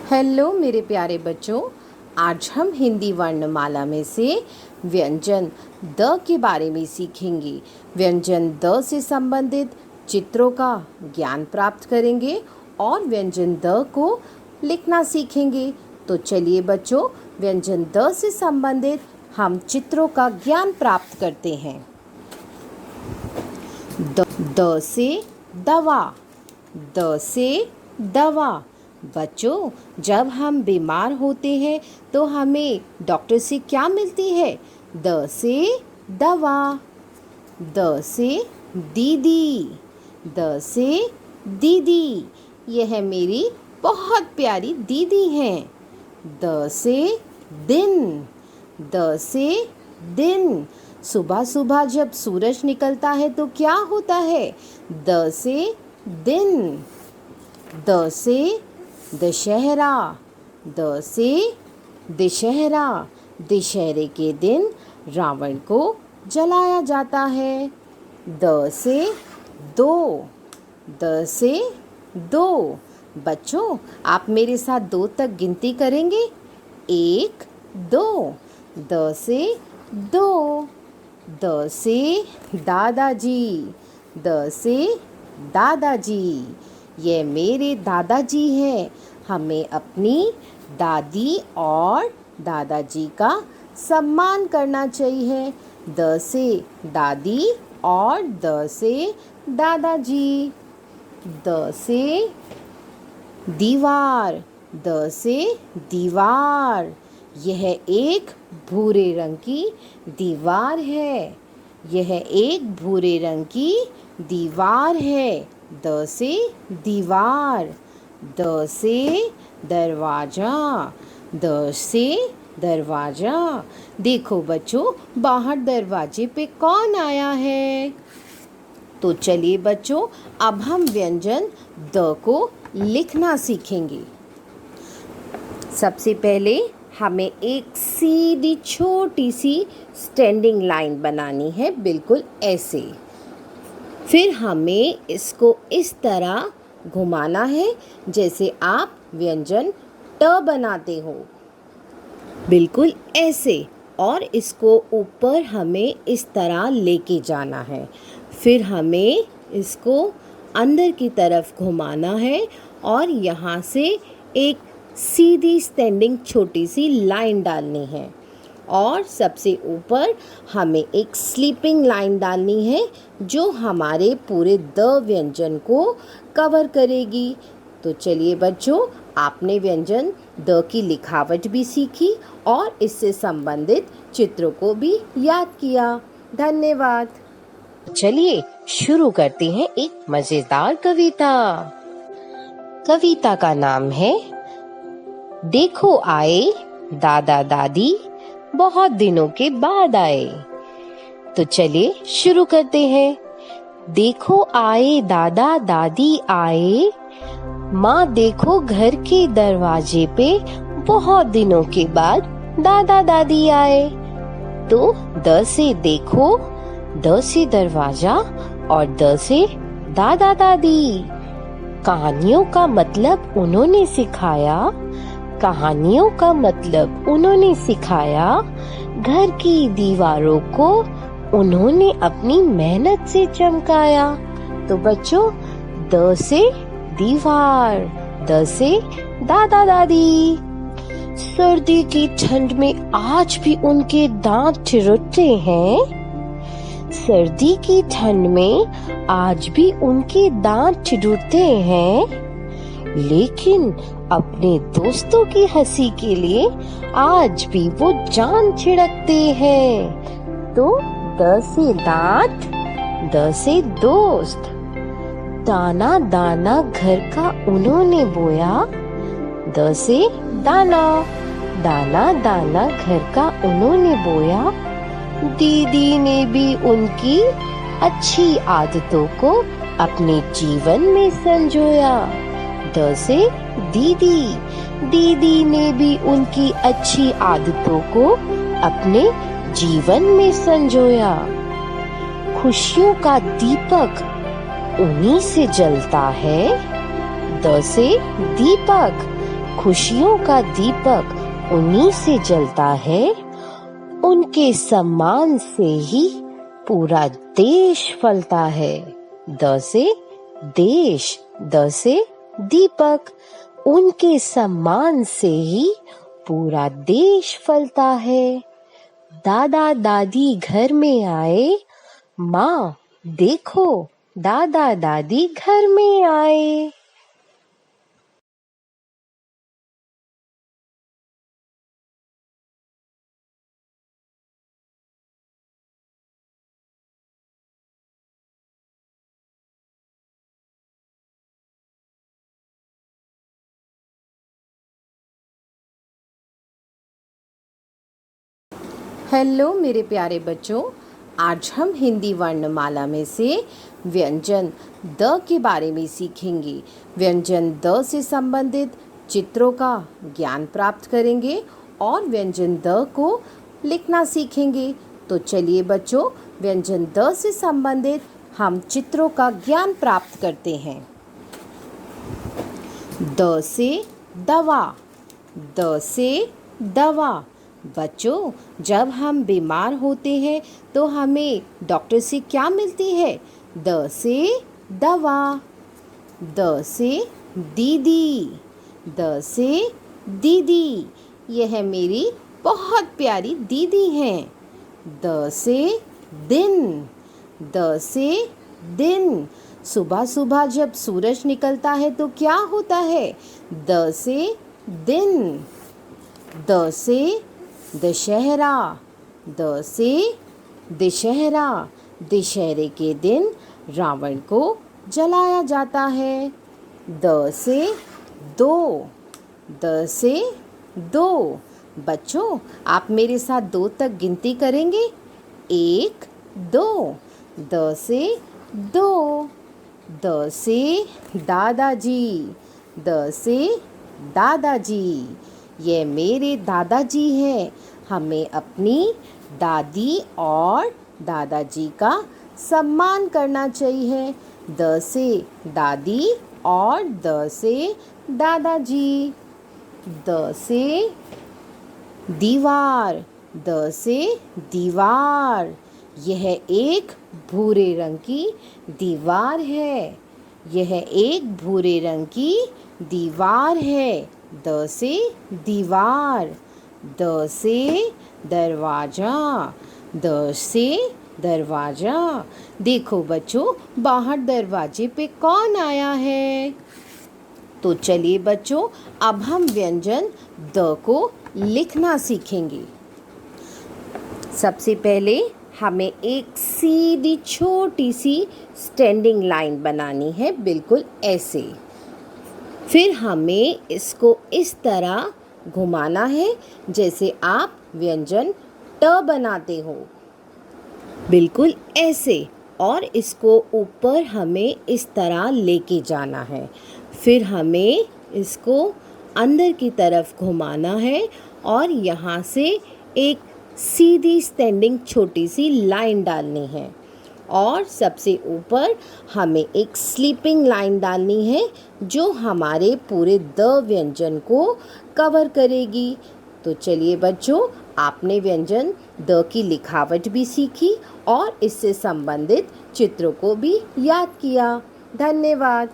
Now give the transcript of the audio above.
Hello मेरे प्यारे बच्चों, आज हम हिंदी वर्णमाला में से व्यंजन द के बारे में सीखेंगे। व्यंजन द से संबंधित चित्रों का ज्ञान प्राप्त करेंगे और व्यंजन द को लिखना सीखेंगे। तो चलिए बच्चों, व्यंजन द से संबंधित हम चित्रों का ज्ञान प्राप्त करते हैं। द से दवा, द से दवा। बच्चों, जब हम बीमार होते हैं तो हमें डॉक्टर से क्या मिलती है? द से दवा। द से दीदी, द से दीदी। यह मेरी बहुत प्यारी दीदी हैं। द से दिन, द से दिन। सुबह सुबह जब सूरज निकलता है तो क्या होता है? द से दिन। द से दशहरा, द से दशहरा। दशहरे के दिन रावण को जलाया जाता है। द से दो, द से दो। बच्चों, आप मेरे साथ 2 तक गिनती करेंगे? 1 2। द से दो। द से दादाजी, द से दादाजी। ये मेरे दादाजी हैं। हमें अपनी दादी और दादाजी का सम्मान करना चाहिए। द से दादी और द से दादाजी। द से दीवार, द से दीवार। यह एक भूरे रंग की दीवार है। यह एक भूरे रंग की दीवार है। द से दीवार। द से दरवाजा, द से दरवाजा। देखो बच्चों, बाहर दरवाजे पे कौन आया है? तो चलिए बच्चों, अब हम व्यंजन द को लिखना सीखेंगे। सबसे पहले हमें एक सीधी छोटी सी स्टैंडिंग लाइन बनानी है, बिल्कुल ऐसे। फिर हमें इसको इस तरह घुमाना है जैसे आप व्यंजन ट बनाते हो, बिल्कुल ऐसे। और इसको ऊपर हमें इस तरह लेके जाना है। फिर हमें इसको अंदर की तरफ घुमाना है और यहाँ से एक सीधी स्टैंडिंग छोटी सी लाइन डालनी है। और सबसे ऊपर हमें एक स्लीपिंग लाइन डालनी है जो हमारे पूरे द व्यंजन को कवर करेगी। तो चलिए बच्चों, आपने व्यंजन द की लिखावट भी सीखी और इससे संबंधित चित्रों को भी याद किया। धन्यवाद। चलिए शुरू करते हैं एक मजेदार कविता। कविता का नाम है देखो आए दादा दादी, बहुत दिनों के बाद आए। तो चलिए शुरू करते हैं। देखो आए दादा दादी आए, माँ देखो घर के दरवाजे पे, बहुत दिनों के बाद दादा दादी आए। तो द से देखो, द से दरवाजा और द से दादा दादी। कहानियों का मतलब उन्होंने सिखाया, कहानियों का मतलब उन्होंने सिखाया। घर की दीवारों को उन्होंने अपनी मेहनत से चमकाया। तो बच्चों, द से दीवार, द से दादा दादी। सर्दी की ठंड में आज भी उनके दांत ठिठुरते हैं। सर्दी की ठंड में आज भी उनके दांत ठिठुरते हैं, लेकिन अपने दोस्तों की हंसी के लिए आज भी वो जान छिड़कते हैं। तो द से दांत, द से दोस्त। दाना दाना घर का उन्होंने बोया, द से दाना। दाना दाना घर का उन्होंने बोया। दीदी ने भी उनकी अच्छी आदतों को अपने जीवन में संजोया। द से दीदी। दीदी ने भी उनकी अच्छी आदतों को अपने जीवन में संजोया। खुशियों का दीपक उन्हीं से जलता है। द से दीपक। खुशियों का दीपक उन्हीं से जलता है, उनके सम्मान से ही पूरा देश फलता है। द से देश, द से दीपक, उनके सम्मान से ही पूरा देश फलता है। दादा दादी घर में आए, माँ देखो दादा दादी घर में आए। हेलो मेरे प्यारे बच्चों, आज हम हिंदी वर्णमाला में से व्यंजन द के बारे में सीखेंगे। व्यंजन द से संबंधित चित्रों का ज्ञान प्राप्त करेंगे और व्यंजन द को लिखना सीखेंगे। तो चलिए बच्चों, व्यंजन द से संबंधित हम चित्रों का ज्ञान प्राप्त करते हैं। द से दवा, द से दवा। बच्चों, जब हम बीमार होते हैं तो हमें डॉक्टर से क्या मिलती है? द से दवा। द से दीदी, द से दीदी। यह मेरी बहुत प्यारी दीदी हैं। द से दिन, द से दिन। सुबह सुबह जब सूरज निकलता है तो क्या होता है? द से दिन। द से दशहरा, द से दशहरा। दशहरे के दिन रावण को जलाया जाता है। द से दो, द से दो। बच्चों, आप मेरे साथ दो तक गिनती करेंगे? एक, दो। द से दो। द से दादाजी, द से दादाजी। ये मेरे दादाजी हैं। हमें अपनी दादी और दादाजी का सम्मान करना चाहिए। द से दादी और द से दादाजी। द से दीवार, द से दीवार। यह एक भूरे रंग की दीवार है। यह एक भूरे रंग की दीवार है। द से दीवार। द से दरवाजा, द से दरवाजा। देखो बच्चों, बाहर दरवाजे पे कौन आया है? तो चलिए बच्चों, अब हम व्यंजन द को लिखना सीखेंगे। सबसे पहले हमें एक सीधी छोटी सी स्टैंडिंग लाइन बनानी है, बिल्कुल ऐसे। फिर हमें इसको इस तरह घुमाना है जैसे आप व्यंजन ट बनाते हो, बिल्कुल ऐसे। और इसको ऊपर हमें इस तरह लेके जाना है। फिर हमें इसको अंदर की तरफ घुमाना है और यहाँ से एक सीधी स्टैंडिंग छोटी सी लाइन डालनी है। और सबसे ऊपर हमें एक स्लीपिंग लाइन डालनी है जो हमारे पूरे द व्यंजन को कवर करेगी। तो चलिए बच्चों, आपने व्यंजन द की लिखावट भी सीखी और इससे संबंधित चित्रों को भी याद किया। धन्यवाद।